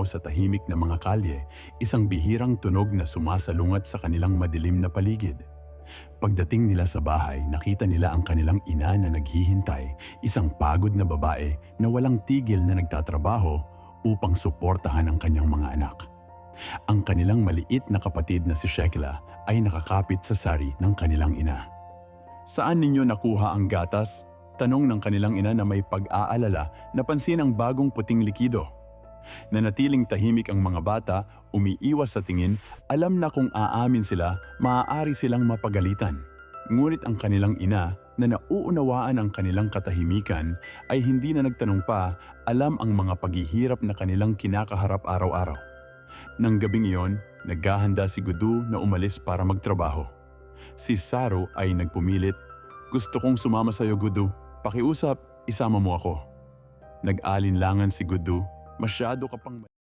Sa tahimik na mga kalye, isang bihirang tunog na sumasalungat sa kanilang madilim na paligid. Pagdating nila sa bahay, nakita nila ang kanilang ina na naghihintay, isang pagod na babae na walang tigil na nagtatrabaho upang suportahan ang kanyang mga anak. Ang kanilang maliit na kapatid na si Shekla ay nakakapit sa sari ng kanilang ina. "Saan ninyo nakuha ang gatas?" Tanong ng kanilang ina na may pag-aalala, napansin ang bagong puting likido. Nanatiling tahimik ang mga bata, umiiwas sa tingin, alam na kung aamin sila, maaari silang mapagalitan. Ngunit ang kanilang ina, na nauunawaan ang kanilang katahimikan, ay hindi na nagtanong pa, alam ang mga paghihirap na kanilang kinakaharap araw-araw. Nang gabing iyon, naghahanda si Gudu na umalis para magtrabaho. Si Saru ay nagpumilit, "Gusto kong sumama sa iyo, Gudu. Pakiusap, isama mo ako." Nag-alinlangan si Gudu, "Masyado ka pang